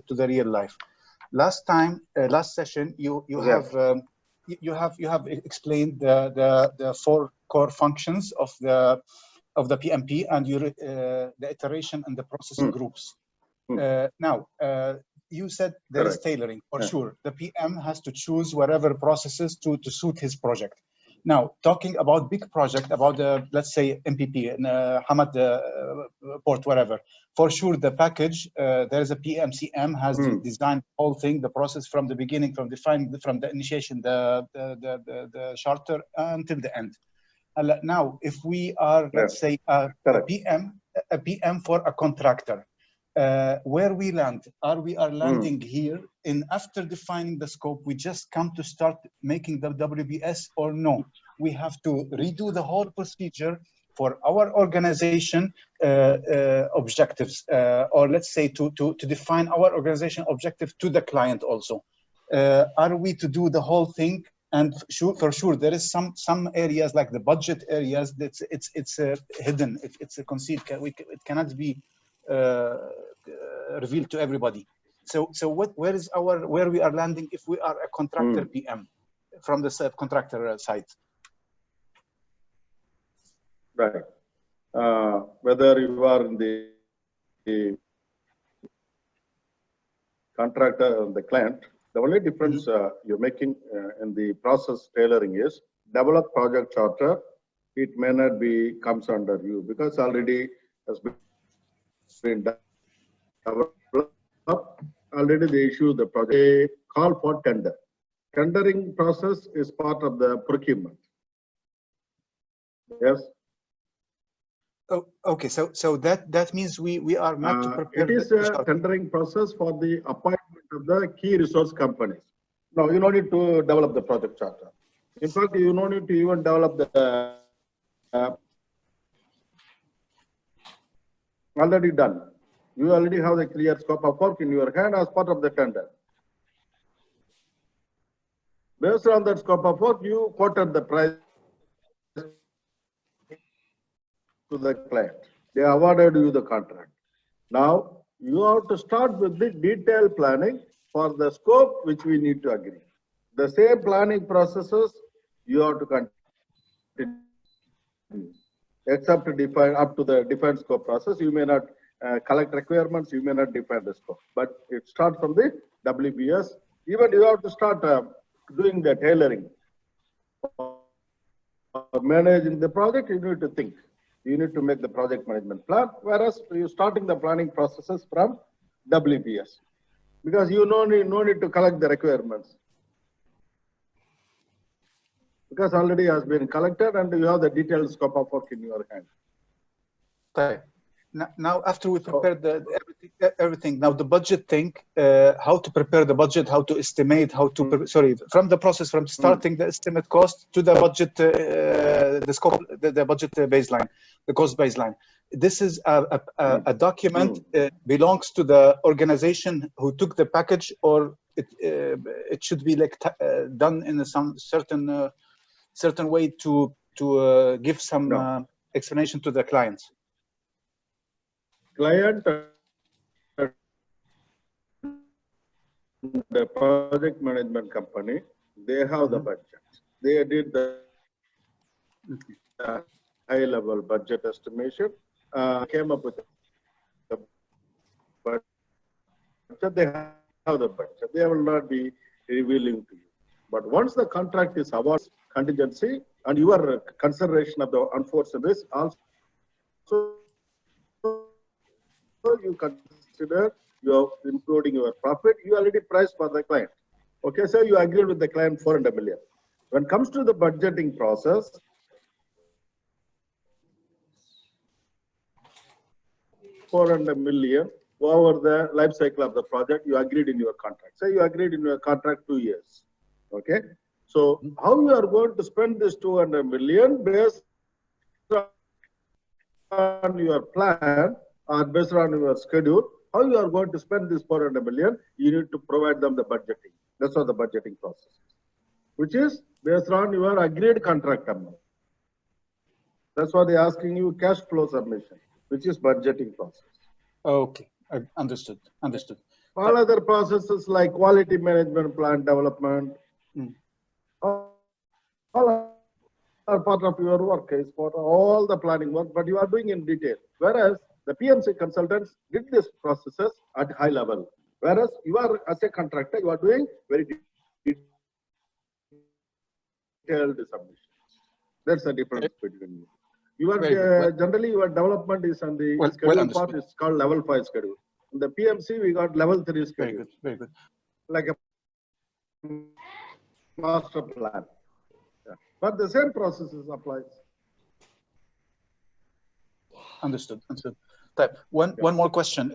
to the real life. Last time, last session, you have explained the four core functions of the PMP and the iteration and the process groups. Now, you said there is tailoring for sure. The PM has to choose whatever processes to suit his project. Now, talking about big project, about the, let's say, MPP, Hamad port, whatever, for sure the package, there's a PMCM has designed the whole thing, the process from the beginning, from the initiation, the charter until the end. Now, if we are, let's say, a PM for a contractor, where we land, we are landing here in after defining the scope, we just come to start making the WBS, or no, we have to redo the whole procedure for our organization objectives, or let's say to define our organization objective to the client also. Are we to do the whole thing? And for sure, there is some areas like the budget areas that it's hidden, it's a concealed. It cannot be revealed to everybody. So where we are landing if we are a contractor PM from the subcontractor side? Right. Whether you are in the contractor or the client, the only difference you're making in the process tailoring is develop project charter. It may not be comes under you because already has been developed. Already they issue the project. They call for tender. Tendering process is part of the procurement. Yes. Oh, okay. So that means we are not to prepare. It is a tendering process for the appointment of the key resource companies. No, you don't need to develop the project charter. In fact, you don't need to even develop the already done. You already have the clear scope of work in your hand as part of the tender. Based on that scope of work, you quoted the price to the client. They awarded you the contract. Now, you have to start with the detailed planning for the scope which we need to agree. The same planning processes you have to continue. Except to define up to the defined scope process, you may not collect requirements, you may not define the scope. But it starts from the WBS. Even you have to start doing the tailoring. Managing the project, you need to think. You need to make the project management plan, whereas you're starting the planning processes from WBS. Because you no need to collect the requirements. Because already has been collected and you have the detailed scope of work in your hand. Okay. Now, after we prepare everything, now the budget thing, how to prepare the budget, how to estimate, how to, from the process, from starting the estimate cost to the budget, the scope, the budget baseline, the cost baseline. This is a document belongs to the organization who took the package, or it should be like done in some certain way to give some explanation to the clients. Client, the project management company, they have the budget. They did the high-level budget estimation, came up with the budget. They have the budget. They will not be revealing to you. But once the contract is awarded, contingency and your consideration of the unforeseen risk also you consider including your profit, you already priced for the client. Okay, so you agreed with the client 400 million. When it comes to the budgeting process, $400 million over the life cycle of the project, you agreed in your contract. Say you agreed in your contract 2 years. Okay, so how you are going to spend this 200 million based on your plan or based on your schedule, how you are going to spend this 400 million, you need to provide them the budgeting. That's what the budgeting process is, which is based on your agreed contract amount. That's why they're asking you cash flow submission, which is budgeting process. Okay, understood. All other processes like quality management, plan development, all are part of your work, is for all the planning work, but you are doing in detail. Whereas the PMC consultants did these processes at high level. Whereas you are, as a contractor, you are doing very detailed submissions. That's the difference between you. You are generally your development is on the schedule part is called level 5 schedule. In the PMC, we got level 3 schedule. Very good, very good. Like a master plan. Yeah. But the same processes applies. Understood. Understood. Type one more question.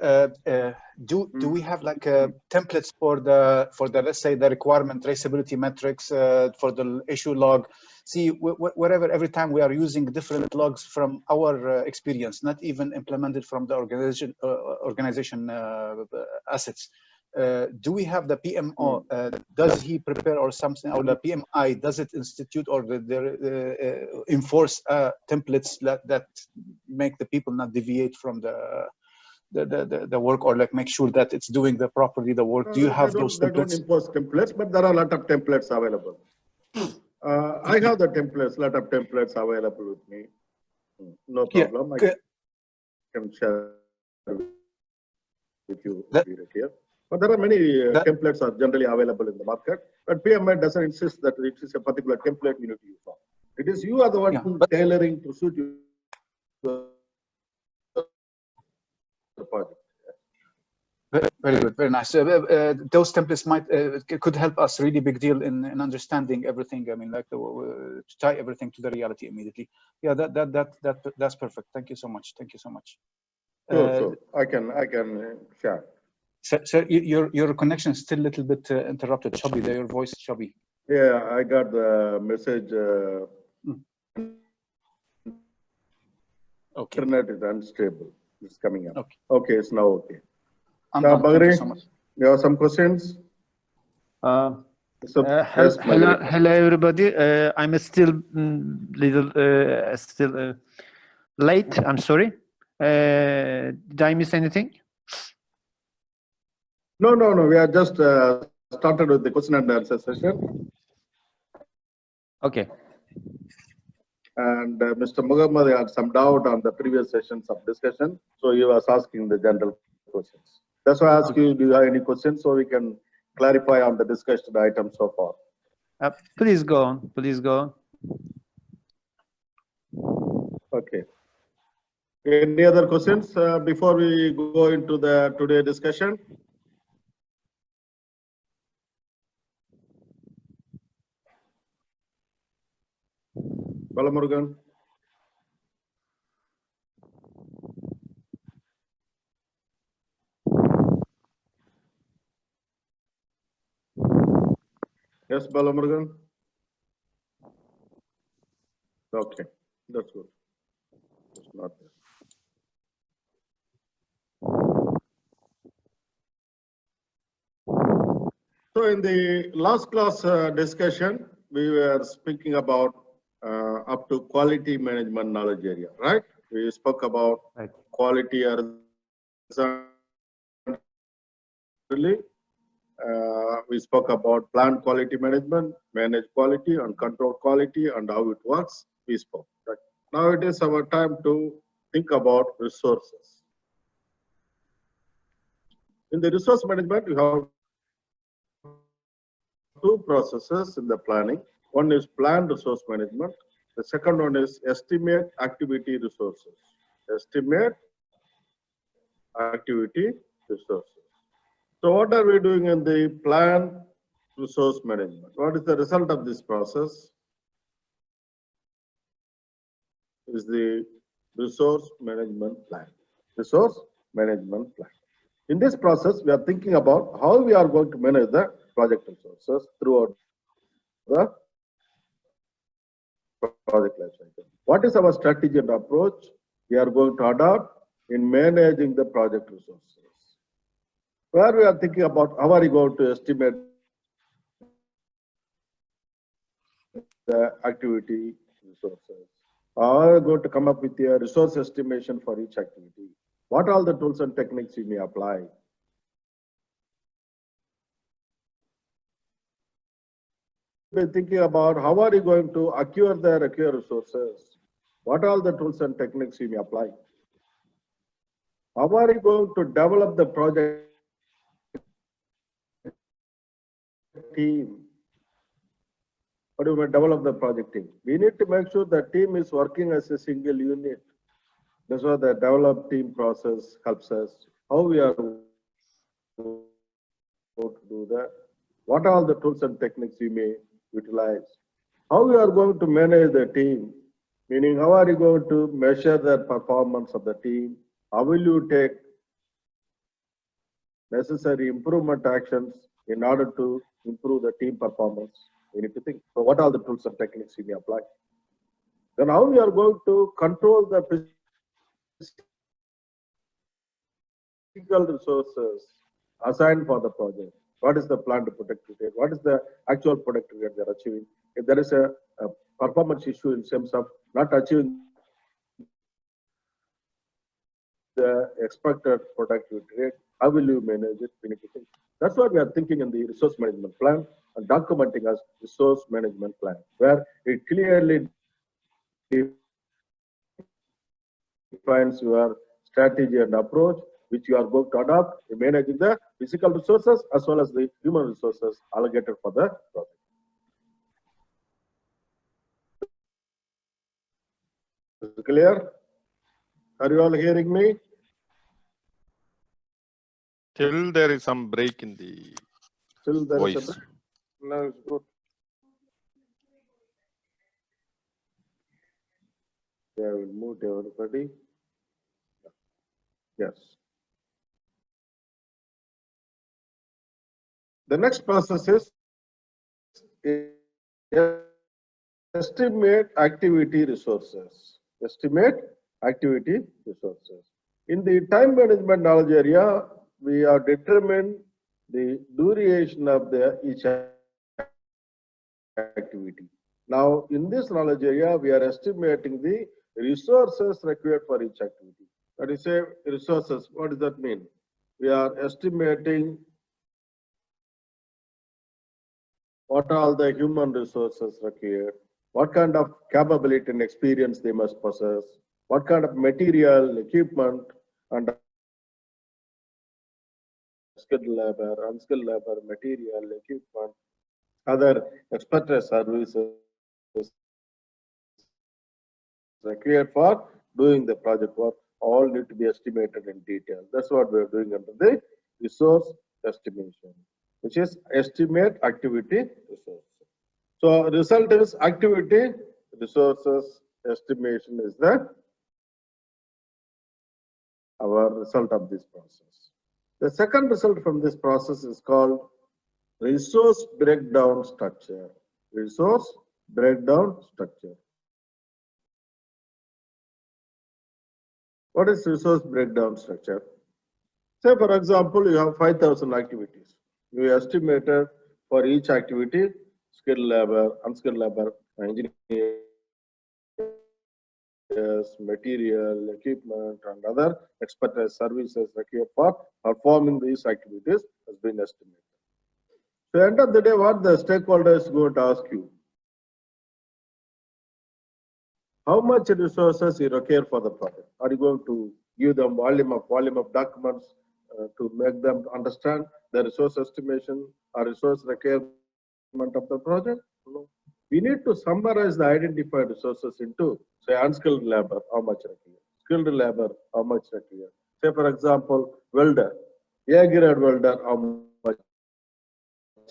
Do we have like templates for the let's say the requirement traceability metrics for the issue log? See, wherever every time we are using different logs from our experience, not even implemented from the organization assets. Do we have the PMO? Does he prepare or something, or the PMI does it institute or enforce templates that make the people not deviate from the work, or like make sure that it's doing properly the work? Do you have those templates? They don't impose templates, but there are a lot of templates available. I have the templates, lot of templates available with me. No problem. I can share with you here. But there are many templates are generally available in the market. But PMI doesn't insist that it is a particular template you need to use. It is you are the one tailoring to suit the project. Very good, very nice. Those templates could help us really big deal in understanding everything. I mean, like to tie everything to the reality immediately. Yeah, that's perfect. Thank you so much. Thank you so much. Sure. I can share. Sir, your connection is still a little bit interrupted. Choppy there, your voice choppy. Yeah, I got the message. Okay. Internet is unstable. It's coming up. Okay, it's now okay. Thank you so much. You have some questions? Hello, everybody. I'm still still late. I'm sorry. Did I miss anything? No. We are just started with the question and answer session. Okay. And Mr. Muhammad had some doubt on the previous sessions of discussion, so he was asking the general questions. That's why I asked you, do you have any questions so we can clarify on the discussion items so far? Please go on. Please go on. Okay. Any other questions before we go into the today discussion? Balamurugan. Yes, Balamurugan. Okay, that's good. It's not there. So in the last class discussion, we were speaking about up to quality management knowledge area, right? We spoke about quality horizontally. We spoke about plant quality management, manage quality and control quality and how it works. We spoke. Right? Now it is our time to think about resources. In the resource management, we have two processes in the planning. One is planned resource management. The second one is estimate activity resources. Estimate activity resources. So what are we doing in the planned resource management? What is the result of this process? Is the resource management plan. Resource management plan. In this process, we are thinking about how we are going to manage the project resources throughout the project lifecycle. What is our strategy and approach we are going to adopt in managing the project resources? Where we are thinking about how are we going to estimate the activity resources? How are we going to come up with a resource estimation for each activity? What are all the tools and techniques you may apply? be thinking about how are you going to acquire the required resources? What are the tools and techniques you may apply? How are you going to develop the project team? How do you develop the project team? We need to make sure the team is working as a single unit. That's why the develop team process helps us. How we are going to do that? What are the tools and techniques you may utilize? How we are going to manage the team? Meaning, how are you going to measure the performance of the team? How will you take necessary improvement actions in order to improve the team performance? We need to think. So what are the tools and techniques you may apply? Then how we are going to control the physical resources assigned for the project? What is the plan to protect rate? What is the actual product rate they are achieving? If there is a performance issue in terms of not achieving the expected productivity rate, how will you manage it? We need to think. That's what we are thinking in the resource management plan and documenting as resource management plan, where it clearly defines your strategy and approach, which you are going to adopt in managing the physical resources as well as the human resources allocated for the project. Is it clear? Are you all hearing me? Till there is some break in the Still there is a voice. break? No, it's good. Yeah, we'll move to everybody. Yes. The next process is estimate activity resources. Estimate activity resources. In the time management knowledge area, we have determined the duration of each activity. Now, in this knowledge area, we are estimating the resources required for each activity. That is, say, resources. What does that mean? We are estimating what are the human resources required, what kind of capability and experience they must possess, what kind of material, equipment, and skilled labor, unskilled labor, material, equipment, other expertise services required for doing the project work, all need to be estimated in detail. That's what we are doing under the resource estimation, which is estimate activity resources. So result is activity resources estimation is our result of this process. The second result from this process is called resource breakdown structure. Resource breakdown structure. What is resource breakdown structure? Say, for example, you have 5,000 activities. You estimated for each activity, skilled labor, unskilled labor, engineers, material, equipment, and other expertise services required for performing these activities has been estimated. So, at the end of the day, what the stakeholders is going to ask you? How much resources you require for the project? Are you going to give them volume of documents to make them understand the resource estimation or resource requirement of the project? No. We need to summarize the identified resources into, say, unskilled labor, how much required, skilled labor, how much required. Say, for example, welder, A grade welder, how much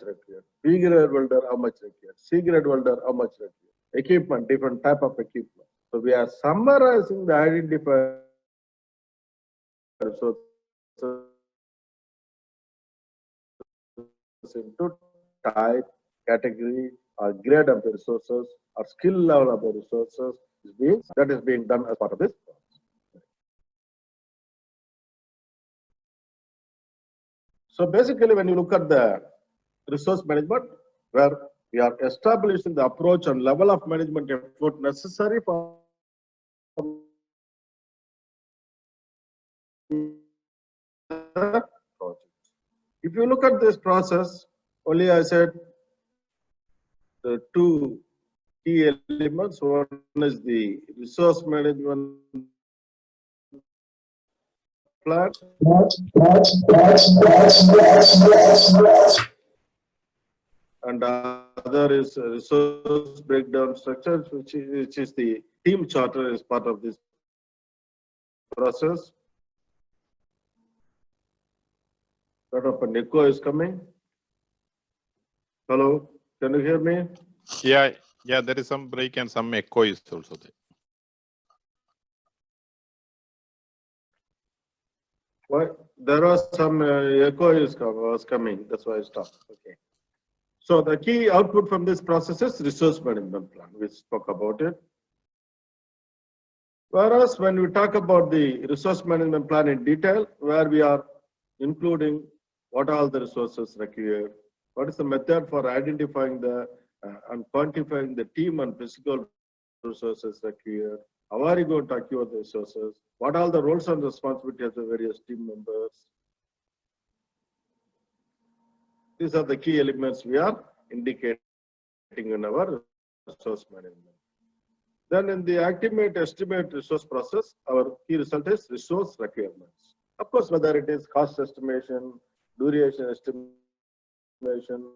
required, B grade welder, how much required, C grade welder, how much required. Equipment, different type of equipment. So we are summarizing the identified resources into type, category, or grade of the resources, or skill level of the resources that is being done as part of this process. So basically, when you look at the resource management, where we are establishing the approach and level of management effort necessary for the project. If you look at this process, only I said two key elements. One is the resource management plan. And other is resource breakdown structure, which is the team charter as part of this process. Sort of an echo is coming. Hello, can you hear me? Yeah, there is some break and some echo is also there. Why? There was some echo was coming. That's why I stopped. Okay. So the key output from this process is resource management plan. We spoke about it. Whereas when we talk about the resource management plan in detail, where we are including what are the resources required, what is the method for identifying the and quantifying the team and physical resources required, how are you going to acquire the resources, what are the roles and responsibilities of the various team members. These are the key elements we are indicating in our resource management. Then in the estimate resource process, our key result is resource requirements. Of course, whether it is cost estimation, duration estimation,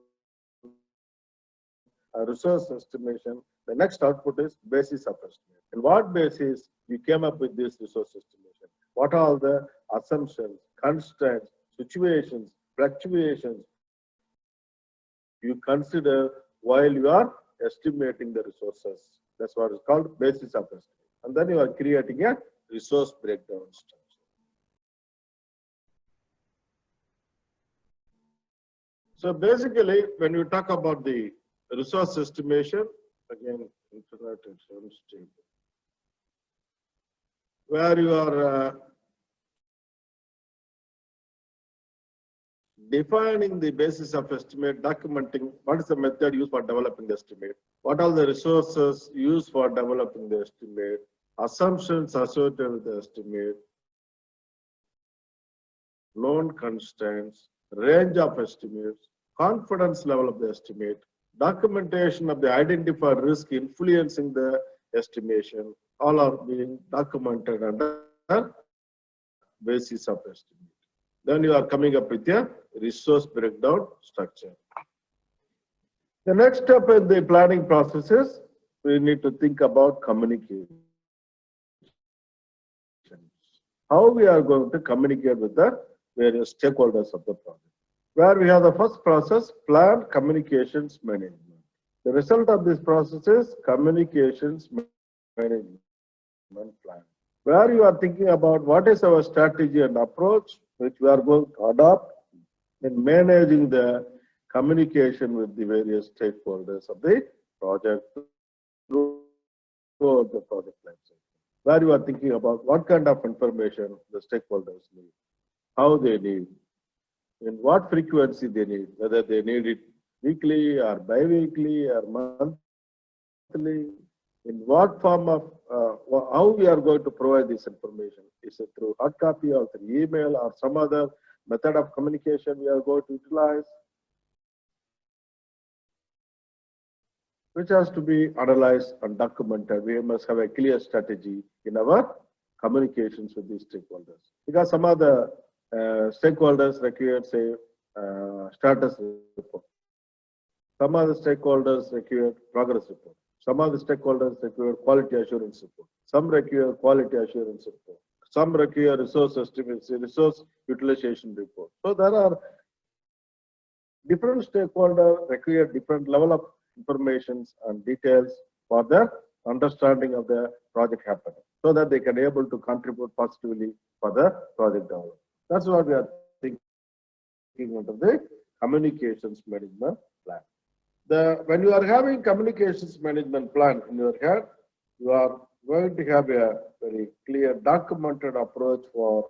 resource estimation, the next output is basis of estimate. And what basis you came up with this resource estimation? What are the assumptions, constraints, situations, fluctuations you consider while you are estimating the resources? That's what is called basis of estimate. And then you are creating a resource breakdown structure. So basically, when you talk about the resource estimation, again, internet is unstable, where you are defining the basis of estimate, documenting what is the method used for developing the estimate, what are the resources used for developing the estimate, assumptions associated with the estimate, known constraints, range of estimates, confidence level of the estimate, documentation of the identified risk influencing the estimation, all are being documented under basis of estimate. Then you are coming up with a resource breakdown structure. The next step in the planning process is we need to think about communication. How we are going to communicate with the various stakeholders of the project. Where we have the first process, plan communications management. The result of this process is communications management plan, where you are thinking about what is our strategy and approach which we are going to adopt in managing the communication with the various stakeholders of the project throughout the project lifecycle. Where you are thinking about what kind of information the stakeholders need, how they need, in what frequency they need, whether they need it weekly or bi-weekly or monthly, in what form of, how we are going to provide this information. Is it through hard copy or through email or some other method of communication we are going to utilize, which has to be analyzed and documented. We must have a clear strategy in our communications with these stakeholders. Because some of the stakeholders require, say, status report. Some of the stakeholders require progress report. Some of the stakeholders require quality assurance report. Some require quality assurance report. Some require resource estimates, resource utilization report. So there are different stakeholders require different level of information and details for their understanding of the project happening, so that they can be able to contribute positively for the project development. That's what we are thinking under the communications management plan. When you are having communications management plan in your head, you are going to have a very clear documented approach for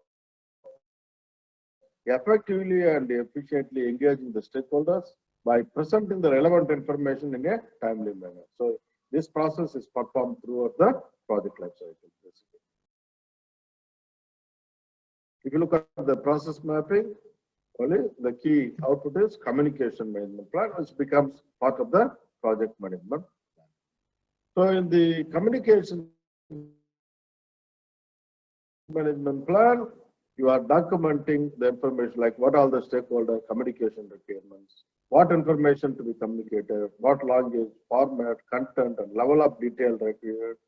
effectively and efficiently engaging the stakeholders by presenting the relevant information in a timely manner. So this process is performed throughout the project lifecycle, basically. If you look at the process mapping, only the key output is communication management plan, which becomes part of the project management. So in the communication management plan, you are documenting the information like what are the stakeholder communication requirements, what information to be communicated, what language, format, content, and level of detail required,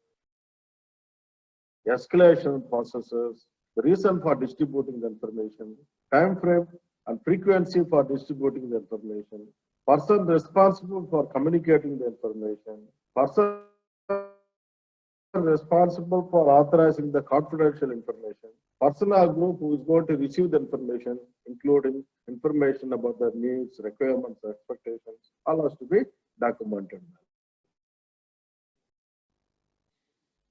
escalation processes, the reason for distributing the information, time frame and frequency for distributing the information, person responsible for communicating the information, person responsible for authorizing the confidential information, personnel group who is going to receive the information, including information about their needs, requirements, expectations, all has to be documented.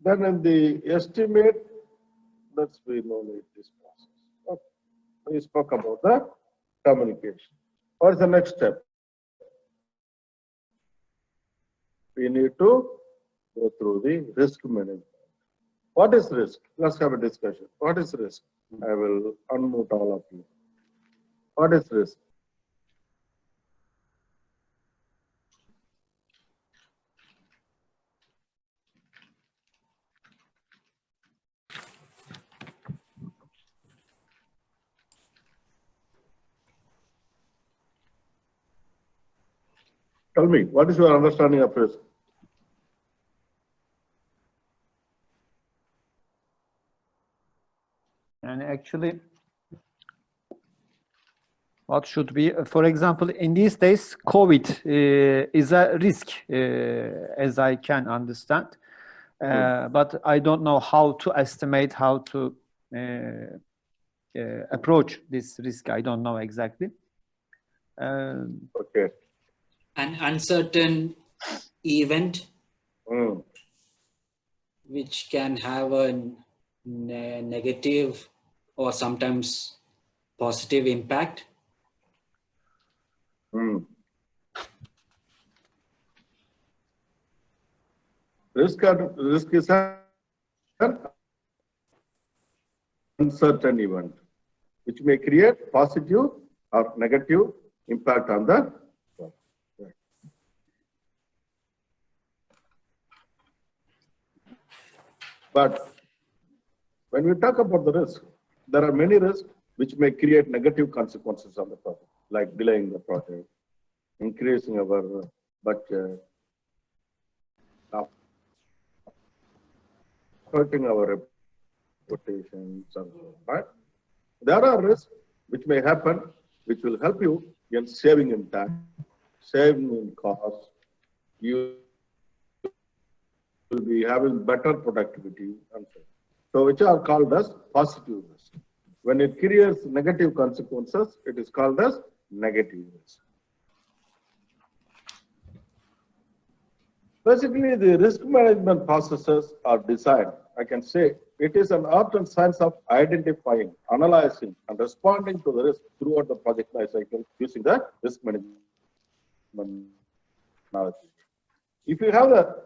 Then in the estimate, that's we know this process. Okay. We spoke about the communication. What is the next step? We need to go through the risk management. What is risk? Let's have a discussion. What is risk? I will unmute all of you. What is risk? Tell me, what is your understanding of risk? And actually, what should be, for example, in these days, COVID is a risk, as I can understand. But I don't know how to estimate, how to approach this risk. I don't know exactly. Okay. An uncertain event which can have a negative or sometimes positive impact. Risk is an uncertain event which may create positive or negative impact on the. But when we talk about the risk, there are many risks which may create negative consequences on the project, like delaying the project, increasing our budget, hurting our reputation, right? There are risks which may happen, which will help you in saving in time, saving in cost. You will be having better productivity and so on. So which are called as positive risk. When it creates negative consequences, it is called as negative risk. Basically, the risk management processes are designed, I can say, it is an art and science of identifying, analyzing, and responding to the risk throughout the project life cycle using the risk management knowledge. If you have the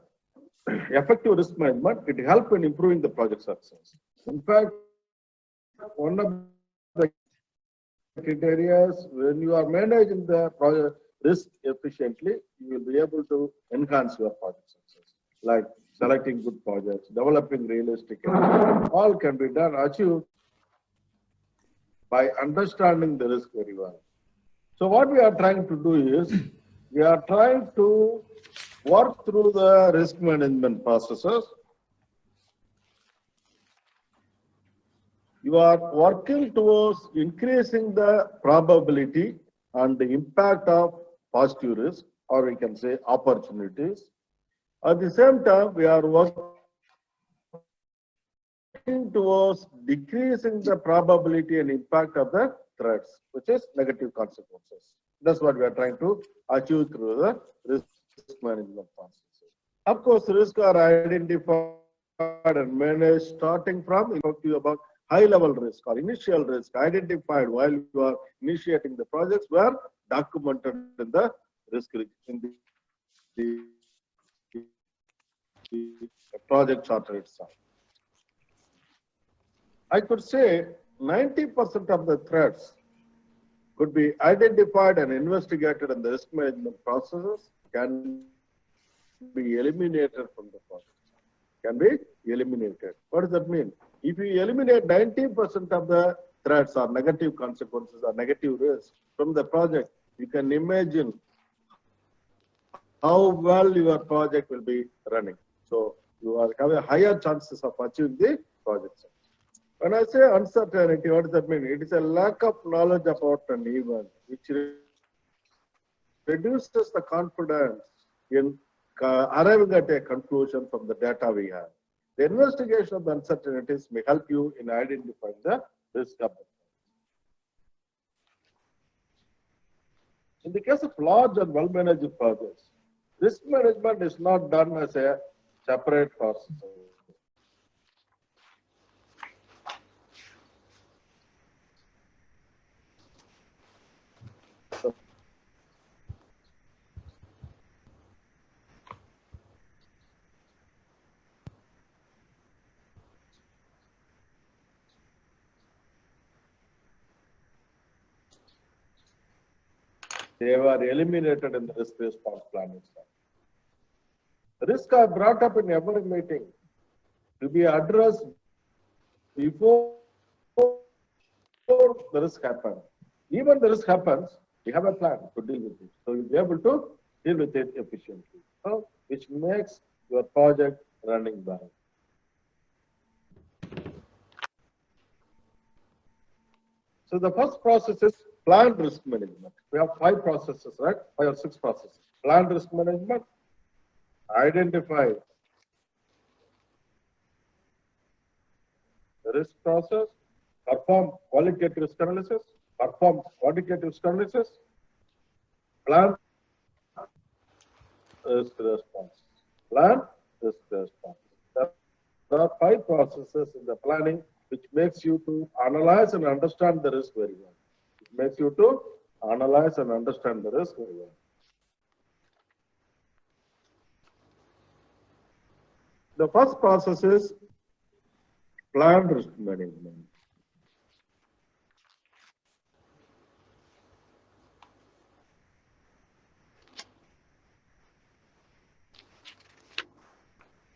effective risk management, it helps in improving the project success. In fact, one of the criteria when you are managing the project risk efficiently, you will be able to enhance your project success. Like selecting good projects, developing realistic, all can be done, achieved by understanding the risk very well. So what we are trying to do is, we are trying to work through the risk management processes. You are working towards increasing the probability and the impact of positive risk, or we can say opportunities. At the same time, we are working towards decreasing the probability and impact of the threats, which is negative consequences. That's what we are trying to achieve through the risk management processes. Of course, risks are identified and managed starting from, we talked to you about high-level risk or initial risk identified while you are initiating the projects were documented in the risk in the project charter itself. I could say 90% of the threats could be identified and investigated in the risk management processes, can be eliminated from the project. Can be eliminated. What does that mean? If you eliminate 90% of the threats or negative consequences or negative risks from the project, you can imagine how well your project will be running. So you have a higher chances of achieving the project. When I say uncertainty, what does that mean? It is a lack of knowledge about an event, which reduces the confidence in arriving at a conclusion from the data we have. The investigation of the uncertainties may help you in identifying the risk of the project. In the case of large and well-managed projects, risk management is not done as a separate process. They were eliminated in the risk response plan itself. The risks are brought up in every meeting to be addressed before the risk happens. Even the risk happens, we have a plan to deal with it. So you'll be able to deal with it efficiently. So, which makes your project running well. So the first process is planned risk management. We have 5 processes, right? 5 or 6 processes. Planned risk management, identify the risk process, perform qualitative risk analysis, perform quantitative risk analysis, plan risk response. Plan risk response. There are 5 processes in the planning which makes you to analyze and understand the risk very well. It makes you to analyze and understand the risk very well. The first process is planned risk management.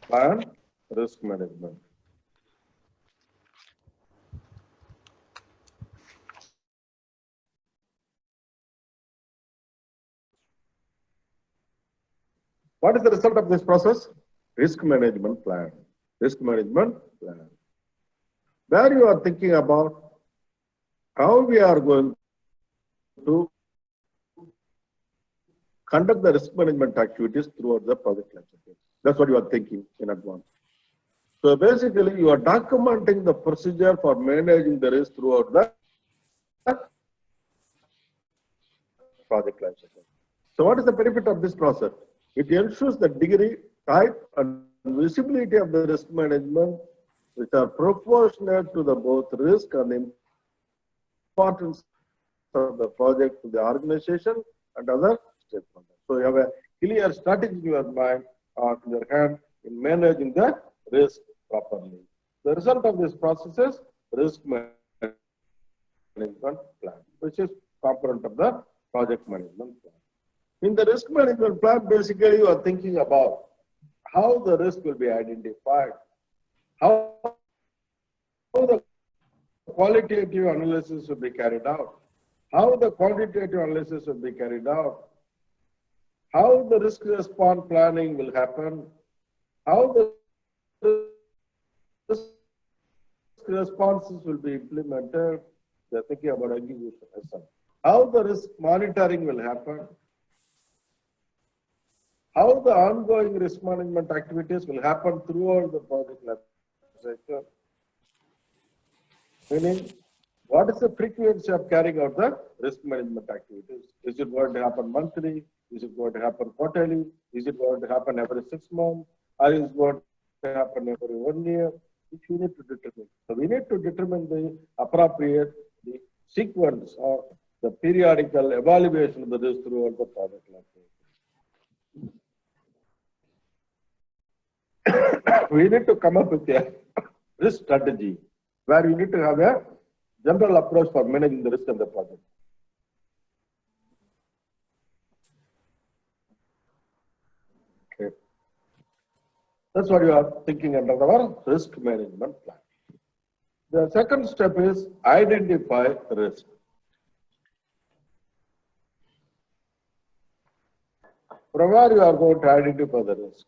Planned risk management. What is the result of this process? Risk management plan. Risk management plan. Where you are thinking about how we are going to conduct the risk management activities throughout the project lifecycle. That's what you are thinking in advance. So basically, you are documenting the procedure for managing the risk throughout the project lifecycle. So what is the benefit of this process? It ensures the degree, type, and visibility of the risk management which are proportionate to the both risk and importance of the project to the organization and other stakeholders. So you have a clear strategy in your mind or in your hand in managing the risk properly. The result of this process is risk management plan, which is component of the project management plan. In the risk management plan, basically you are thinking about how the risk will be identified, how the qualitative analysis will be carried out, how the quantitative analysis will be carried out, how the risk response planning will happen, how the risk responses will be implemented. They are thinking about execution as well. How the risk monitoring will happen, how the ongoing risk management activities will happen throughout the project life cycle. Meaning, what is the frequency of carrying out the risk management activities? Is it going to happen monthly? Is it going to happen quarterly? Is it going to happen every 6 months? Or is it going to happen every 1 year? Which we need to determine. So we need to determine the appropriate sequence of the periodical evaluation of the risk throughout the project life cycle. We need to come up with a risk strategy where you need to have a general approach for managing the risk of the project. Okay. That's what you are thinking under our risk management plan. The second step is identify risk. From where you are going to identify the risk?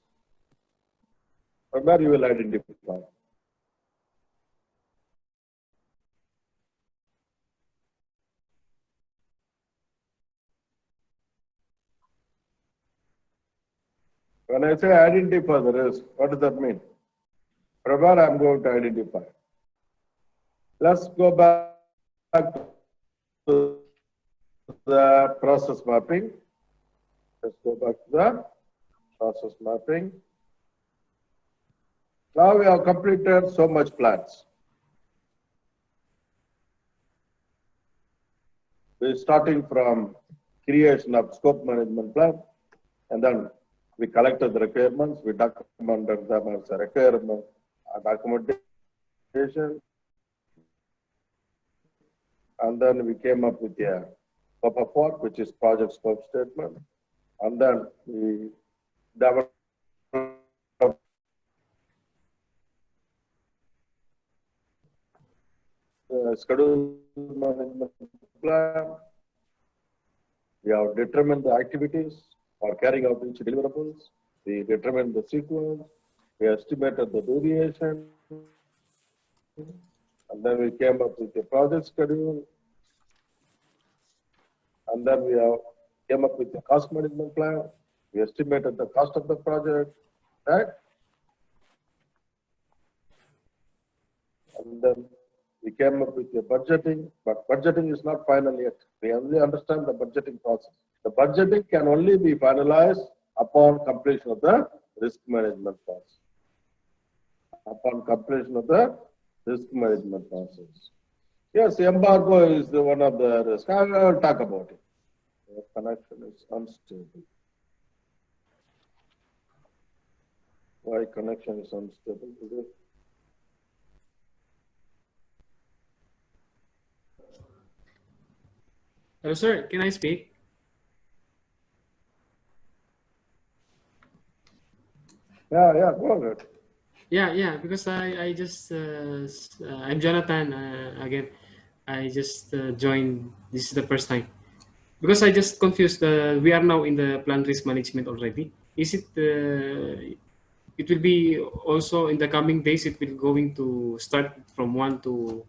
From where you will identify? When I say identify the risk, what does that mean? From where I am going to identify? Let's go back to the process mapping. Let's go back to the process mapping. Now we have completed so much plans. We're starting from creation of scope management plan, and then we collected the requirements, we documented them as a requirement documentation, and then we came up with a scope of work, which is project scope statement, and then we developed schedule management plan. We have determined the activities for carrying out each deliverables. We determined the sequence. We estimated the deviation. And then we came up with the project schedule. And then we came up with the cost management plan. We estimated the cost of the project, right? And then we came up with the budgeting, but budgeting is not final yet. We only understand the budgeting process. The budgeting can only be finalized upon completion of the risk management process. Upon completion of the risk management process. Yes, embargo is one of the risks. I will talk about it. The connection is unstable. Why connection is unstable today? Hello, sir. Can I speak? Yeah, go ahead. Yeah, because I just, I'm Jonathan again. I just joined, this is the first time. Because I just confused, we are now in the plant risk management already. Is it, it will be also in the coming days, it will going to start from one to,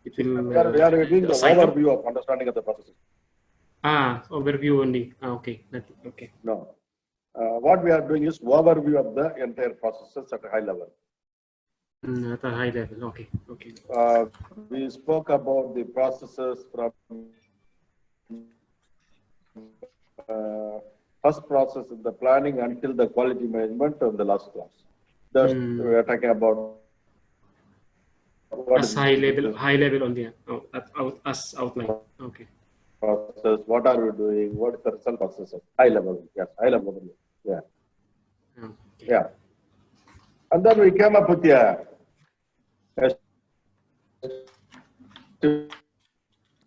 it will. We are doing the cycle? overview of understanding of the processes. Overview only. Okay, okay. No. What we are doing is overview of the entire processes at a high level. At a high level, okay. We spoke about the processes from first process in the planning until the quality management in the last class. We are talking about As high level only. As outline. Okay. Process. What are we doing? What is the result process? High level. Yes, high level. Yeah. Okay. Yeah. And then we came up with the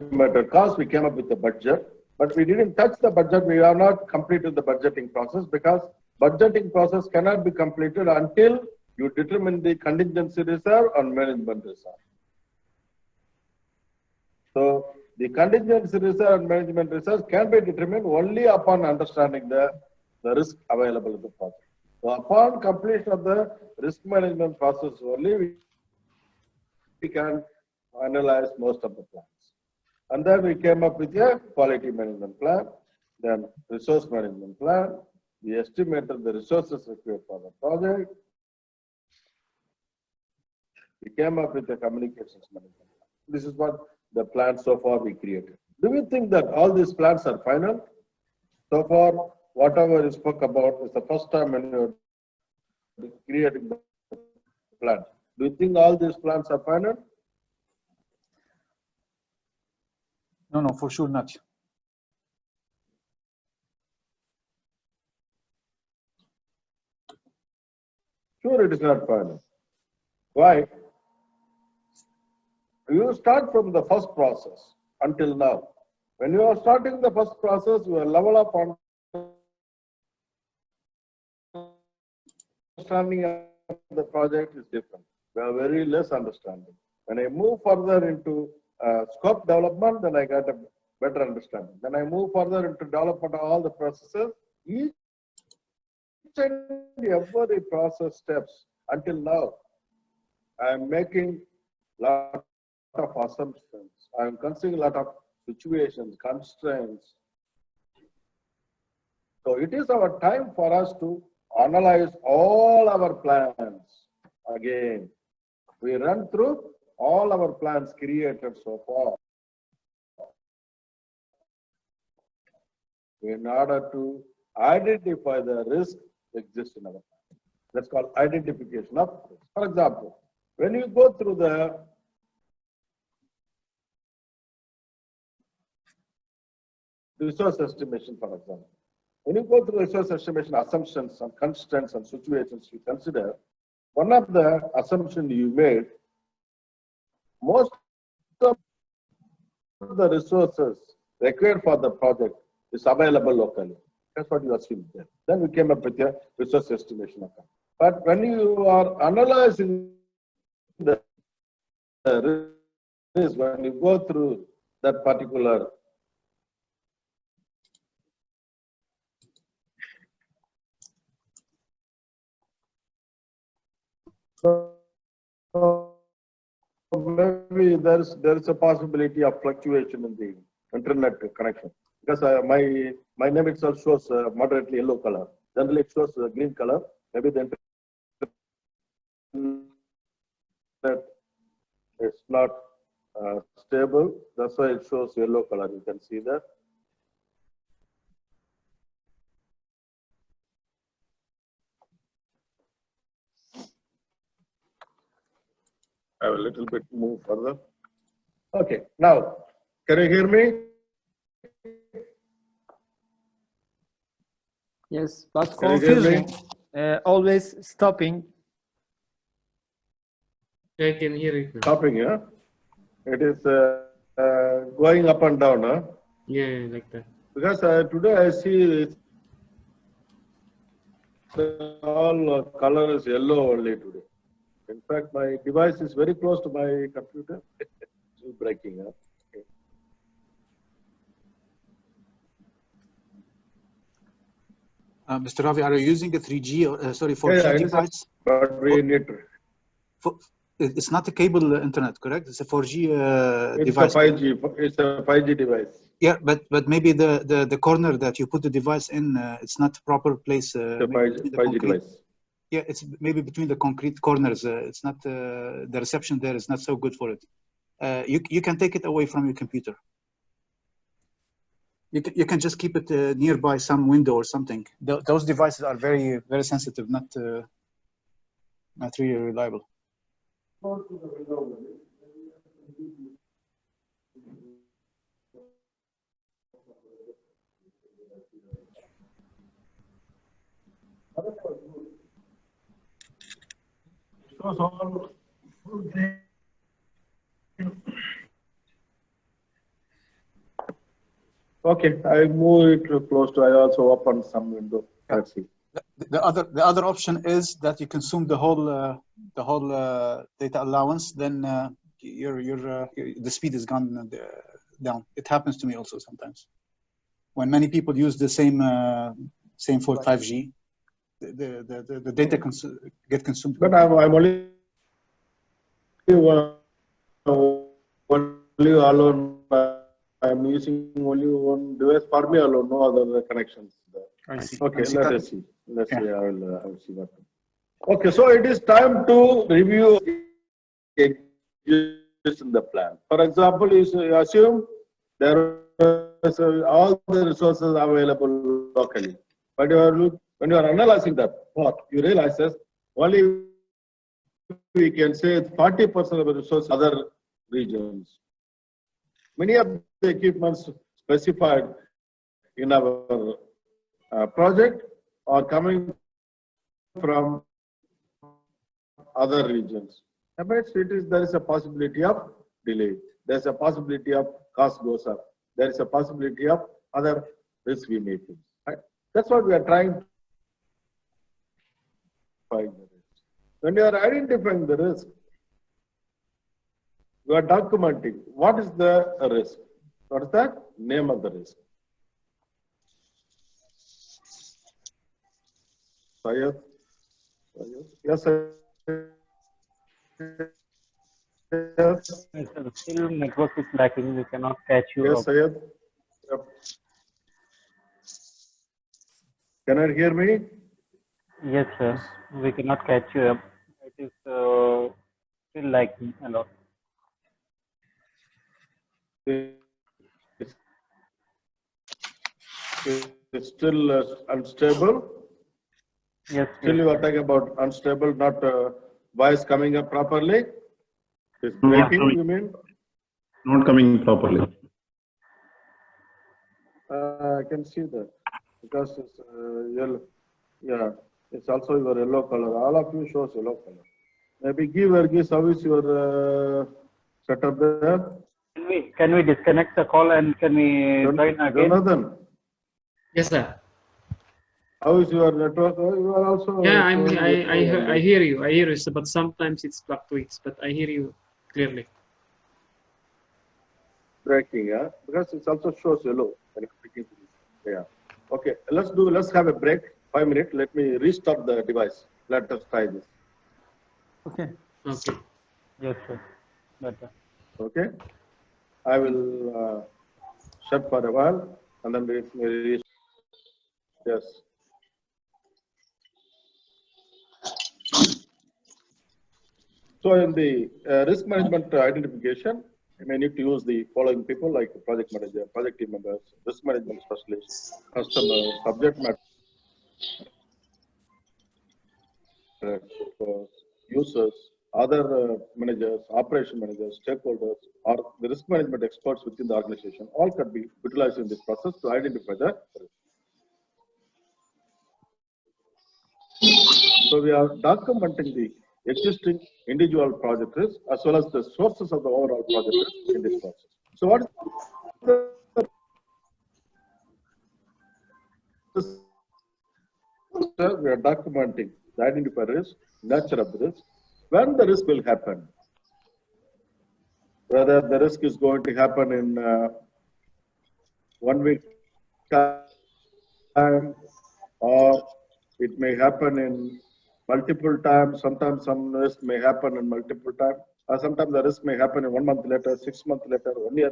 estimated cost. We came up with the budget, but we didn't touch the budget. We have not completed the budgeting process because budgeting process cannot be completed until you determine the contingency reserve and management reserve. So the contingency reserve and management reserve can be determined only upon understanding the risk available in the project. So upon completion of the risk management process only, we can analyze most of the plans. And then we came up with a quality management plan, then resource management plan. We estimated the resources required for the project. We came up with a communications management plan. This is what the plans so far we created. Do we think that all these plans are final? So far, whatever we spoke about is the first time when you're creating the plan. Do you think all these plans are final? No, for sure not. Sure, it is not final. Why? You start from the first process until now. When you are starting the first process, your level of understanding of the project is different. We have very less understanding. When I move further into scope development, then I got a better understanding. Then I move further into development of all the processes. Each and every process steps until now, I am making lot of assumptions. I am considering a lot of situations, constraints. So it is our time for us to analyze all our plans again. We run through all our plans created so far in order to identify the risk that exists in our plan. That's called identification of risk. For example, when you go through the resource estimation, for example, when you go through resource estimation assumptions and constraints and situations you consider, one of the assumptions you made, most of the resources required for the project is available locally. That's what you assumed there. Then we came up with a resource estimation account. But when you are analyzing the risk, when you go through that particular maybe there is a possibility of fluctuation in the internet connection, because my name itself shows moderately yellow color. Generally it shows green color. Maybe the internet is not stable. That's why it shows yellow color. You can see that. I will a little bit move further. Okay, now, can you hear me? Yes, but Can you hear me? confusing, always stopping. I can hear it now. Stopping, yeah? It is going up and down, huh? Yeah, like that. Because today I see all color is yellow only today. In fact, my device is very close to my computer. It's breaking up. Okay. Mr. Ravi, are you using a 3G or 4G Yeah, device? But we need to. It's not a cable internet, correct? It's a 4G It's device. a 5G. It's a 5G device. Yeah, but maybe the corner that you put the device in, it's not the proper place. It's a 5G device. Yeah, it's maybe between the concrete corners. It's not the reception there is not so good for it. You can take it away from your computer. You can just keep it nearby some window or something. Those devices are very sensitive, not really reliable. Okay, I move it close to. I also open some window. Let's see. The other option is that you consume the whole data allowance. Then the speed is gone down. It happens to me also sometimes. When many people use the same for 5G, the data get consumed. But I'm only alone. I'm using only one device for me alone, no other connections there. I see. Okay, let us see. Let's see. I will see what. Okay, so it is time to review in the plan. For example, you assume there is all the resources available locally, but when you are analyzing that part, you realize that only we can say 40% of the resources other regions. Many of the equipments specified in our project are coming from other regions. There is a possibility of delay. There's a possibility of cost goes up. There is a possibility of other risks we may face. Right? That's what we are trying identifying the risk. When you are identifying the risk, you are documenting what is the risk. What is the name of the risk? Syed? Yes, sir. Yes, Yes, sir. Still network is lacking. We cannot catch you yes, up. Syed. Yep. Can you hear me? Yes, sir. We cannot catch you up. It is still lacking a lot. It's still unstable. Yes, Still, yes. you are talking about unstable, not voice coming up properly. It's Not breaking, coming, you mean? not coming properly. I can see that because it's yellow. Yeah, it's also your yellow color. All of you shows yellow color. Maybe give Verghese, how is your setup there? Can we disconnect the call and can we join again? Jonathan, Yes, sir. how is your network? Oh, you are also Yeah, showing yellow I hear you. I hear you, sir, but sometimes it fluctuates. But I hear you clearly. breaking, yeah, because it also shows yellow. When it's speaking to you. Yeah. Okay, let's have a break. 5 minutes. Let me restart the device. Let us try this. Okay. Okay. Yes, sir. Better. Okay. I will shut for a while and then we yes. So in the risk management identification, you may need to use the following people like project manager, project team members, risk management specialists, customer, subject matter experts, users, other managers, operation managers, stakeholders, or the risk management experts within the organization. All can be utilized in this process to identify the risk. So we are documenting the existing individual project risk as well as the sources of the overall project risk in this process. So what is the we are documenting the identified risk, nature of the risk, when the risk will happen, whether the risk is going to happen in 1 week time or it may happen in multiple times. Sometimes some risk may happen in multiple times. Sometimes the risk may happen in 1 month later, 6 months later, 1 year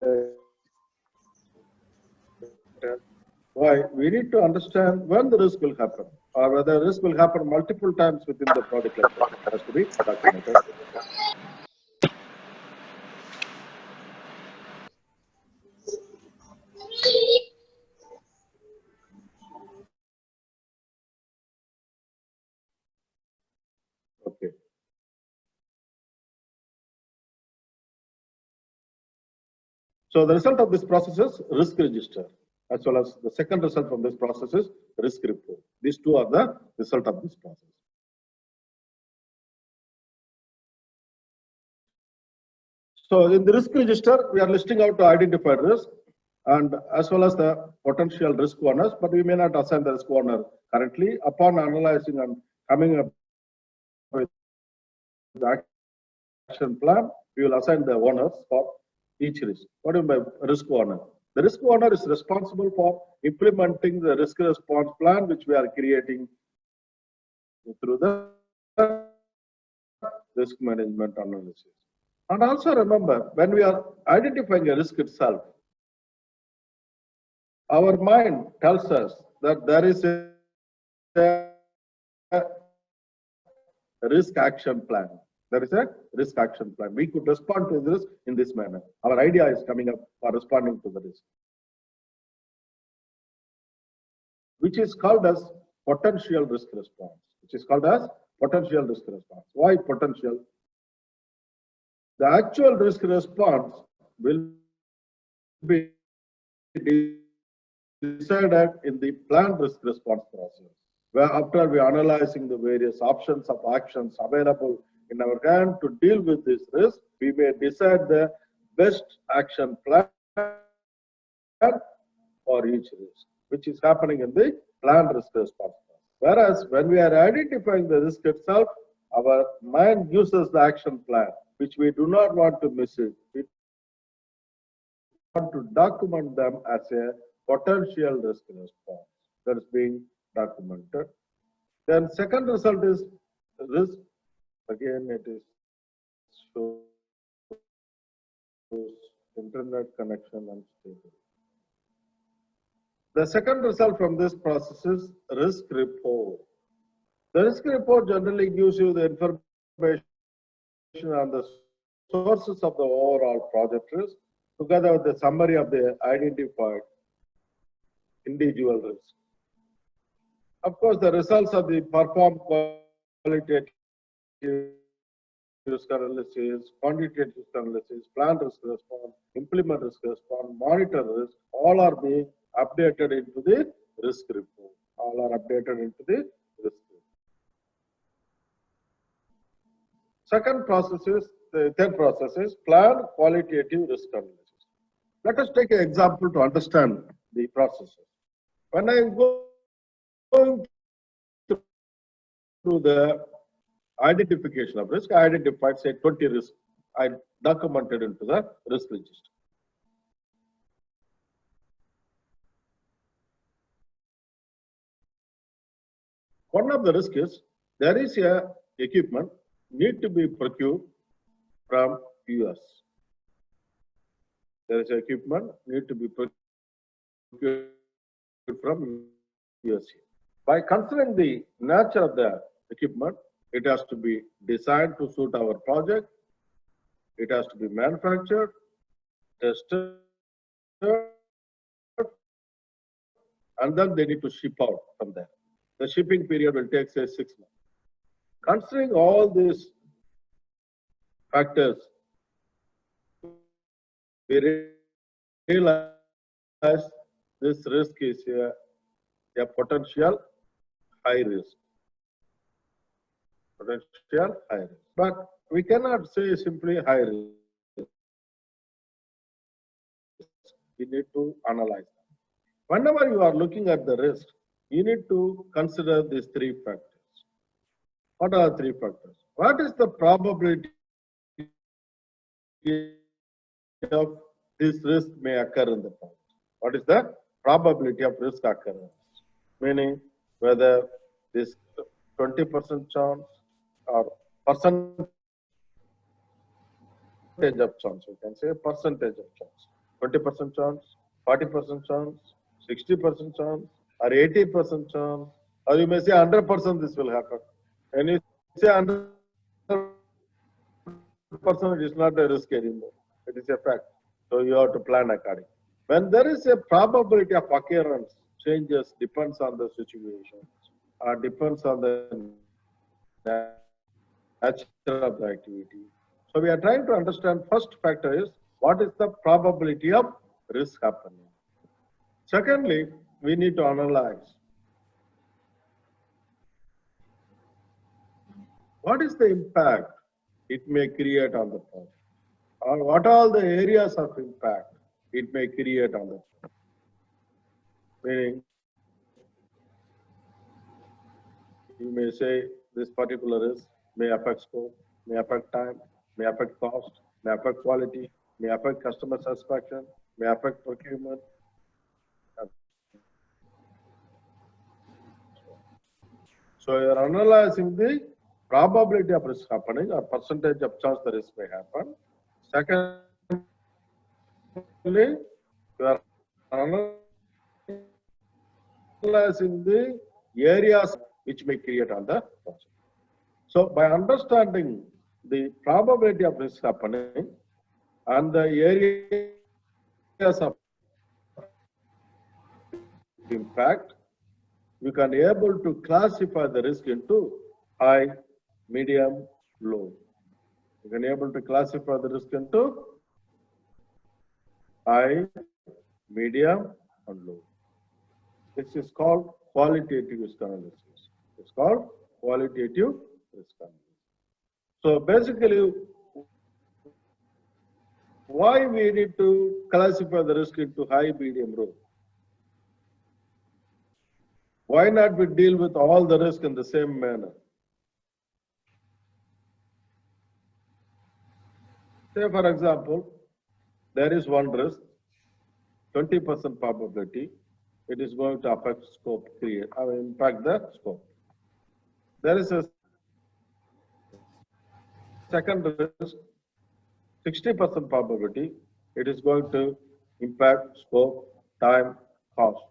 later. Why? We need to understand when the risk will happen or whether the risk will happen multiple times within the project life cycle. It has to be documented. Okay. So the result of this process is risk register, as well as the second result from this process is risk report. These two are the result of this process. So in the risk register, we are listing out the identified risk and as well as the potential risk owners, but we may not assign the risk owner currently. Upon analyzing and coming up with the action plan, we will assign the owners for each risk. What do you mean by risk owner? The risk owner is responsible for implementing the risk response plan, which we are creating through the risk management analysis. And also remember, when we are identifying a risk itself, our mind tells us that there is a risk action plan. There is a risk action plan. We could respond to this in this manner. Our idea is coming up for responding to the risk, which is called as potential risk response. Which is called as potential risk response. Why potential? The actual risk response will be decided in the planned risk response process, where after we are analyzing the various options of actions available in our hand to deal with this risk, we may decide the best action plan for each risk, which is happening in the planned risk response process. Whereas when we are identifying the risk itself, our mind gives us the action plan, which we do not want to miss it. We want to document them as a potential risk response that is being documented. Then second result is risk. Again, it is shows internet connection unstable. The second result from this process is risk report. The risk report generally gives you the information on the sources of the overall project risk, together with the summary of the identified individual risk. Of course, the results of the perform qualitative risk analysis, quantitative risk analysis, plan risk response, implement risk response, monitor risk, all are being updated into the risk report. All are updated into the risk report. Second process is, the third process is plan qualitative risk analysis. Let us take an example to understand the processes. When I go through the identification of risk, I identified say 20 risks. I documented into the risk register. One of the risks is there is a equipment need to be procured from US. There is equipment need to be procured from USA. By considering the nature of the equipment, it has to be designed to suit our project. It has to be manufactured, tested, and then they need to ship out from there. The shipping period will take say 6 months. Considering all these factors, we realize this risk is a potential high risk. Potential high risk. But we cannot say simply high risk. We need to analyze. Whenever you are looking at the risk, you need to consider these three factors. What are the three factors? What is the probability of this risk may occur in the project? What is the probability of risk occurrence? Meaning whether this 20% chance or percentage of chance, we can say percentage of chance. 20% chance, 40% chance, 60% chance, or 80% chance, or you may say 100% this will happen. And you say 100%, it is not a risk anymore. It is a fact. So you have to plan accordingly. When there is a probability of occurrence, changes depends on the situation, or depends on the nature of the activity. So we are trying to understand, first factor is, what is the probability of risk happening? Secondly, we need to analyze what is the impact it may create on the project, or what are the areas of impact it may create on the project. Meaning, you may say this particular risk may affect scope, may affect time, may affect cost, may affect quality, may affect customer satisfaction, may affect procurement. So you are analyzing the probability of risk happening or percentage of chance the risk may happen. Secondly, you are analyzing the areas which may create on the project. So by understanding the probability of risk happening and the areas of impact, we can able to classify the risk into high, medium, low. We can able to classify the risk into high, medium, and low. This is called qualitative risk analysis. It's called qualitative risk analysis. So basically, why we need to classify the risk into high, medium, low? Why not we deal with all the risk in the same manner? Say, for example, there is one risk, 20% probability, it is going to affect scope, impact the scope. There is a second risk, 60% probability, it is going to impact scope, time, cost.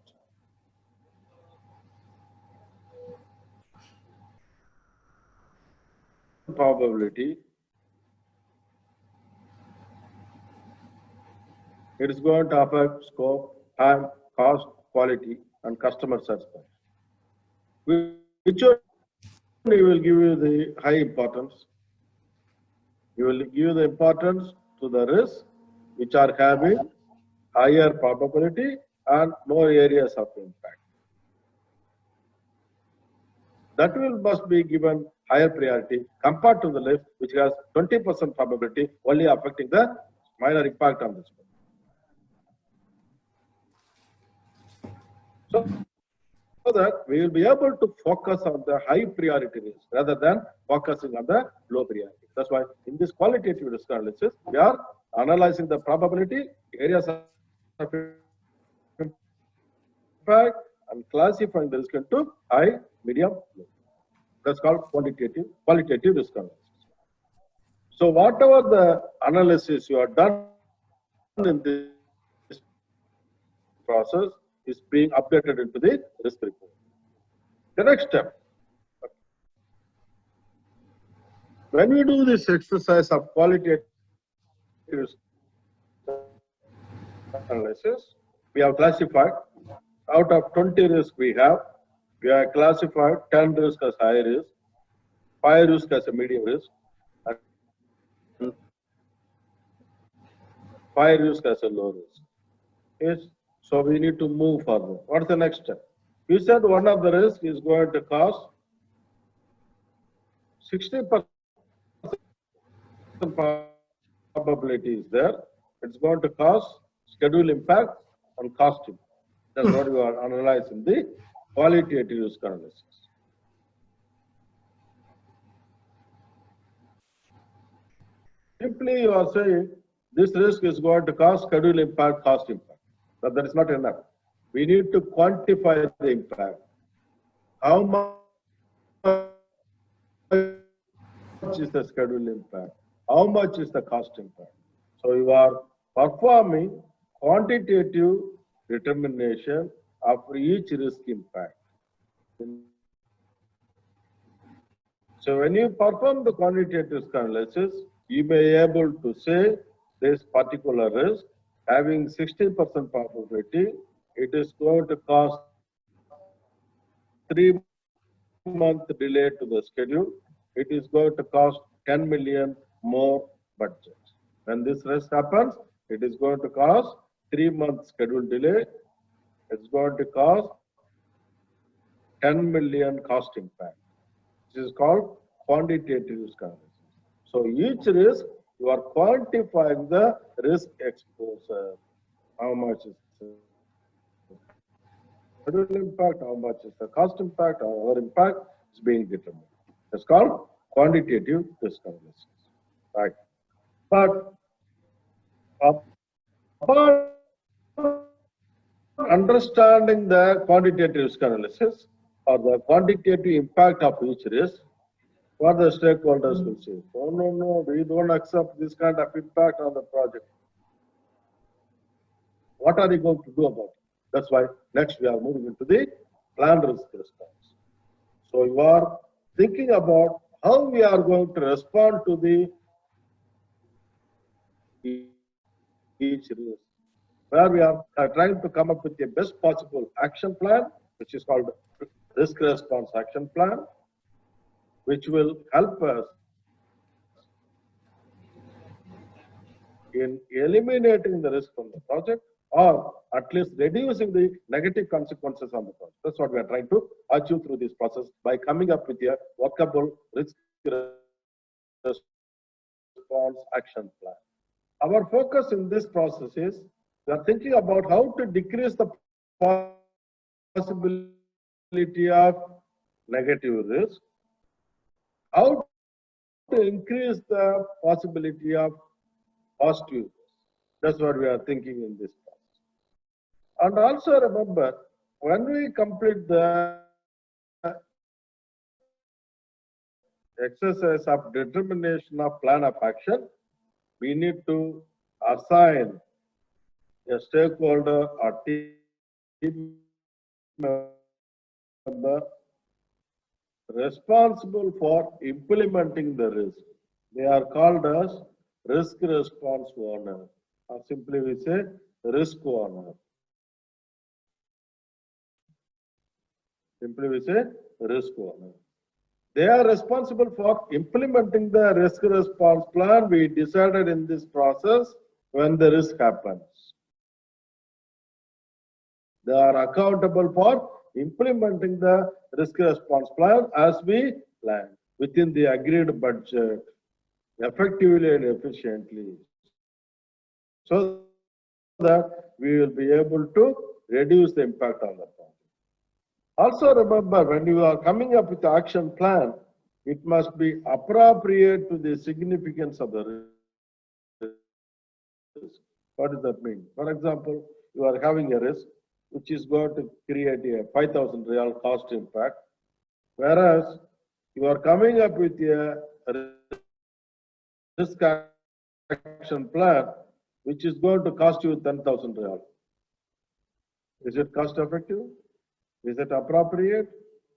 Probability, it is going to affect scope, time, cost, quality, and customer satisfaction. Which one will give you the high importance? You will give the importance to the risks which are having higher probability and more areas of impact. That must be given higher priority compared to the list which has 20% probability only affecting the minor impact on this one. So that we will be able to focus on the high priority risk rather than focusing on the low priority. That's why in this qualitative risk analysis, we are analyzing the probability, areas of impact, and classifying the risk into high, medium, low. That's called qualitative risk analysis. So whatever the analysis you have done in this process is being updated into the risk report. The next step, when we do this exercise of qualitative analysis, we have classified out of 20 risks we have classified 10 risks as high risk, 5 risks as a medium risk, and 5 risks as a low risk. Yes. So we need to move further. What's the next step? You said one of the risks is going to cost 60% probability is there. It's going to cause schedule impact and cost impact. That's what you are analyzing the qualitative risk analysis. Simply you are saying this risk is going to cause schedule impact, cost impact. But that is not enough. We need to quantify the impact. How much is the schedule impact? How much is the cost impact? So you are performing quantitative determination of each risk impact. So when you perform the quantitative risk analysis, you may be able to say this particular risk having 60% probability, it is going to cost 3-month delay to the schedule. It is going to cost 10 million more budget. When this risk happens, it is going to cost 3-month schedule delay. It's going to cost 10 million cost impact. This is called quantitative risk analysis. So each risk, you are quantifying the risk exposure. How much is the schedule impact, how much is the cost impact, or other impact is being determined. It's called quantitative risk analysis. Right. But upon understanding the quantitative risk analysis or the quantitative impact of each risk, what the stakeholders will say, oh no, we don't accept this kind of impact on the project. What are you going to do about it? That's why next we are moving into the planned risk response. So you are thinking about how we are going to respond to the each risk, where we are trying to come up with the best possible action plan, which is called risk response action plan, which will help us in eliminating the risk from the project or at least reducing the negative consequences on the project. That's what we are trying to achieve through this process by coming up with a workable risk response action plan. Our focus in this process is we are thinking about how to decrease the possibility of negative risk, how to increase the possibility of positive risk. That's what we are thinking in this process. And also remember, when we complete the exercise of determination of plan of action, we need to assign a stakeholder or team member responsible for implementing the risk. They are called as risk response owner, or simply we say risk owner. Simply we say risk owner. They are responsible for implementing the risk response plan we decided in this process when the risk happens. They are accountable for implementing the risk response plan as we plan within the agreed budget, effectively and efficiently, so that we will be able to reduce the impact on the project. Also remember, when you are coming up with the action plan, it must be appropriate to the significance of the risk. What does that mean? For example, you are having a risk which is going to create a 5,000 real cost impact, whereas you are coming up with a risk action plan which is going to cost you 10,000 real. Is it cost effective? Is it appropriate?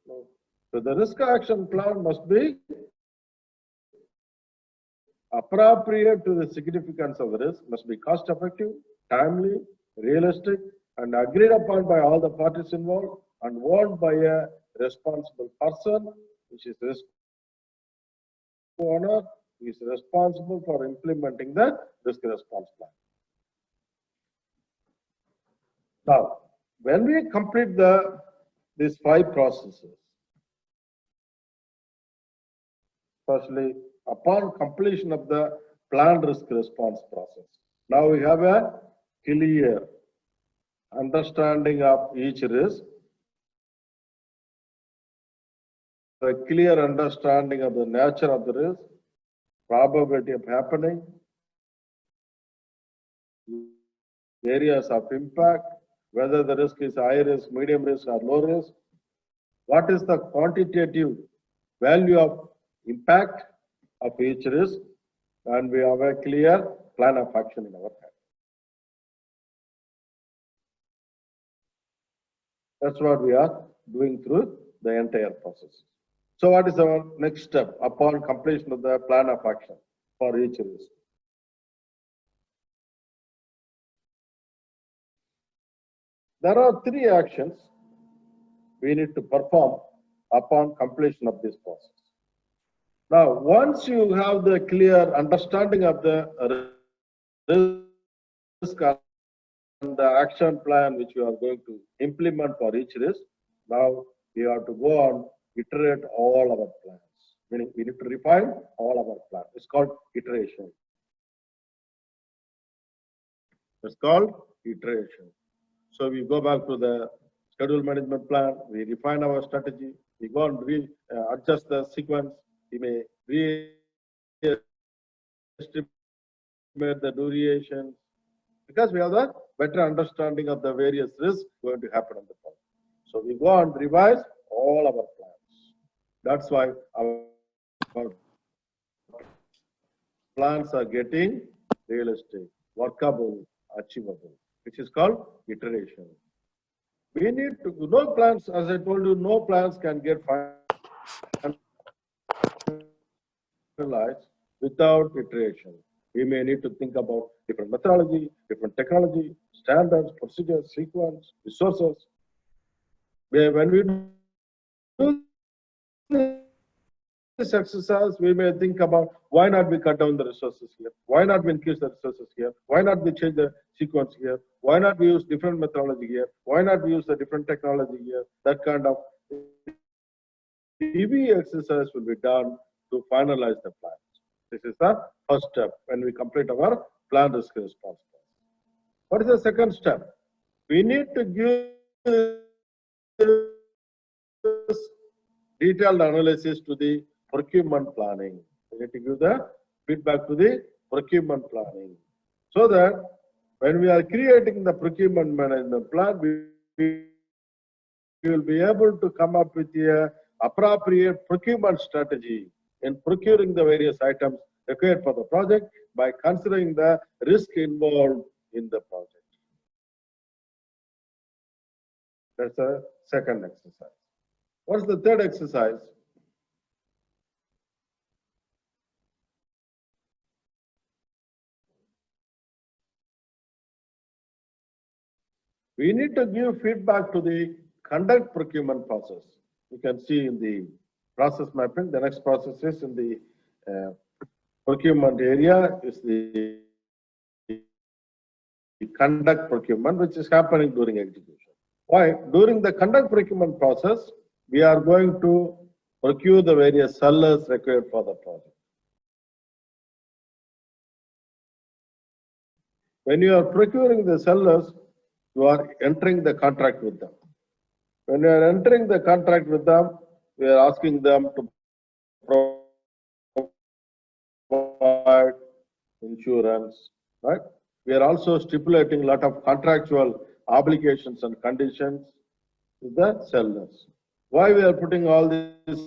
No. So the risk action plan must be appropriate to the significance of the risk, must be cost effective, timely, realistic, and agreed upon by all the parties involved, and owned by a responsible person, which is risk owner, who is responsible for implementing the risk response plan. Now, when we complete these 5 processes, firstly, upon completion of the planned risk response process, now we have a clear understanding of each risk, a clear understanding of the nature of the risk, probability of happening, areas of impact, whether the risk is high risk, medium risk, or low risk, what is the quantitative value of impact of each risk, and we have a clear plan of action in our hand. That's what we are doing through the entire process. So what is our next step upon completion of the plan of action for each risk? There are 3 actions we need to perform upon completion of this process. Now, once you have the clear understanding of the risk and the action plan which you are going to implement for each risk, now we have to go on iterate all our plans. Meaning we need to refine all our plans. It's called iteration. It's called iteration. So we go back to the schedule management plan, we refine our strategy, we go and adjust the sequence, we may re-estimate the duration, because we have the better understanding of the various risks going to happen on the project. So we go and revise all our plans. That's why our plans are getting realistic, workable, achievable, which is called iteration. We need to, no plans, as I told you, no plans can get finalized without iteration. We may need to think about different methodology, different technology, standards, procedures, sequence, resources. When we do this exercise, we may think about why not we cut down the resources here? Why not we increase the resources here? Why not we change the sequence here? Why not we use different methodology here? Why not we use a different technology here? That kind of EV exercise will be done to finalize the plans. This is the first step when we complete our plan risk response. What is the second step? We need to give detailed analysis to the procurement planning. We need to give the feedback to the procurement planning, so that when we are creating the procurement management plan, we will be able to come up with a appropriate procurement strategy in procuring the various items required for the project by considering the risk involved in the project. That's a second exercise. What's the third exercise? We need to give feedback to the conduct procurement process. You can see in the process mapping, the next process is in the procurement area is the conduct procurement, which is happening during execution. Why? During the conduct procurement process, we are going to procure the various sellers required for the project. When you are procuring the sellers, you are entering the contract with them. When you are entering the contract with them, we are asking them to provide insurance, right? We are also stipulating a lot of contractual obligations and conditions with the sellers. Why we are putting all these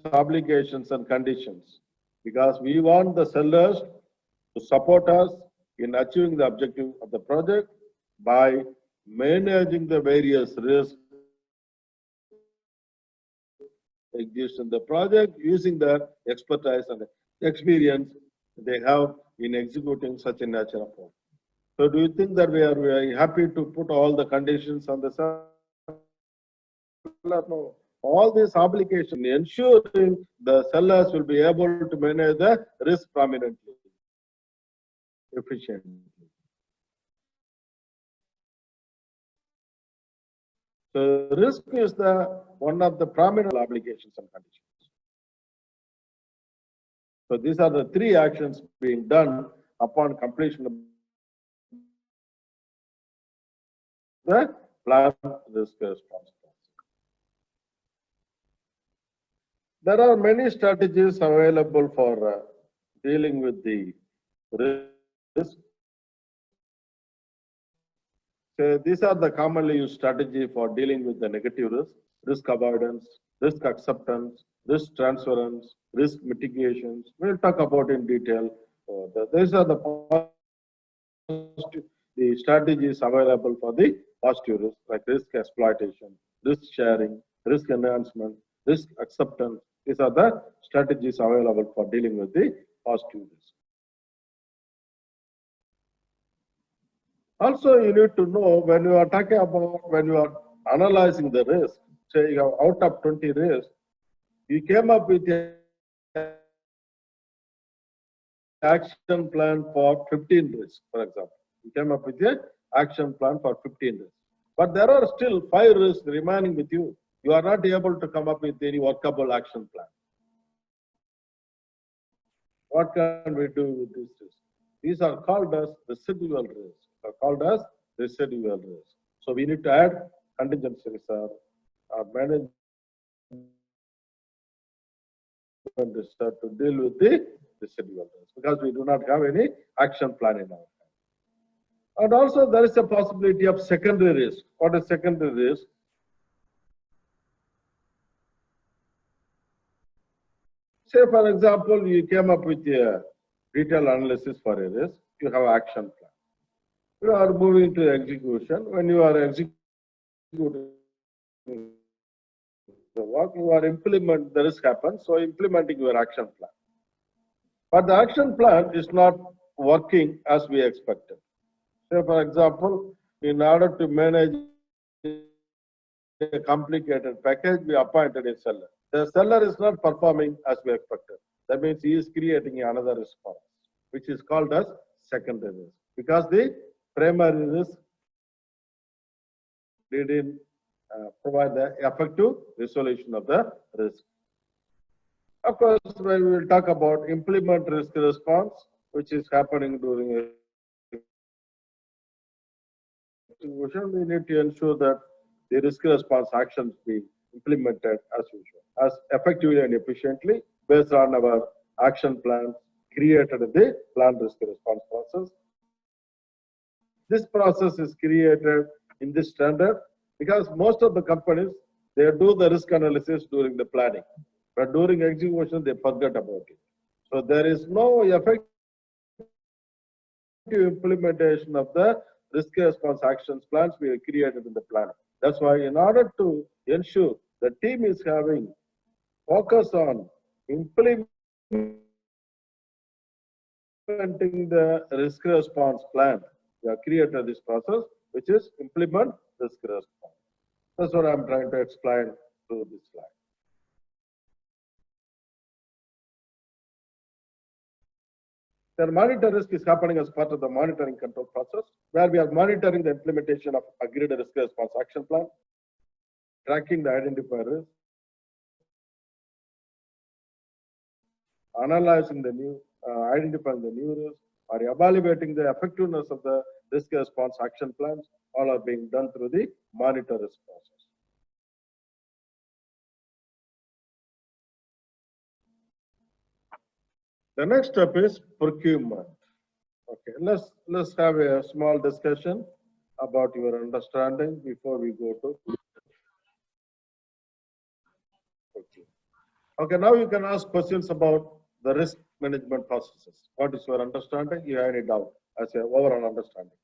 obligations and conditions? Because we want the sellers to support us in achieving the objective of the project by managing the various risks exist in the project using the expertise and experience they have in executing such a nature of work. So do you think that we are very happy to put all the conditions on the seller? No. All these obligations ensuring the sellers will be able to manage the risk prominently, efficiently. So risk is the one of the prominent obligations and conditions. So these are the three actions being done upon completion of the plan risk response. There are many strategies available for dealing with the risk. So these are the commonly used strategy for dealing with the negative risk: risk avoidance, risk acceptance, risk transference, risk mitigations. We'll talk about in detail. These are the strategies available for the positive risk, like risk exploitation, risk sharing, risk enhancement, risk acceptance. These are the strategies available for dealing with the positive risk. Also, you need to know when you are talking about, when you are analyzing the risk, say you have out of 20 risks, you came up with an action plan for 15 risks, for example. You came up with an action plan for 15 risks. But there are still 5 risks remaining with you. You are not able to come up with any workable action plan. What can we do with these risks? These are called as residual risks. Are called as residual risks. So we need to add contingency reserve or management reserve to deal with the residual risks, because we do not have any action plan in our hand. And also there is a possibility of secondary risk. What is secondary risk? Say, for example, you came up with a detailed analysis for a risk, you have action plan. You are moving to execution. When you are executing the work, you are implement, the risk happens, so implementing your action plan. But the action plan is not working as we expected. Say, for example, in order to manage a complicated package, we appointed a seller. The seller is not performing as we expected. That means he is creating another risk for us, which is called as secondary risk, because the primary risk didn't provide the effective resolution of the risk. Of course, when we will talk about implement risk response, which is happening during execution, we need to ensure that the risk response actions be implemented as usual, as effectively and efficiently based on our action plans created in the plan risk response process. This process is created in this standard because most of the companies, they do the risk analysis during the planning, but during execution, they forget about it. So there is no effective implementation of the risk response actions plans we have created in the plan. That's why in order to ensure the team is having focus on implementing the risk response plan, we have created this process, which is implement risk response. That's what I'm trying to explain through this slide. The monitor risk is happening as part of the monitoring control process, where we are monitoring the implementation of agreed risk response action plan, tracking the identified risk, analyzing the new, identifying the new risk, or evaluating the effectiveness of the risk response action plans. All are being done through the monitor risk process. The next step is procurement. Okay, let's have a small discussion about your understanding before we go to. Okay, now you can ask questions about the risk management processes. What is your understanding? You have any doubt as your overall understanding?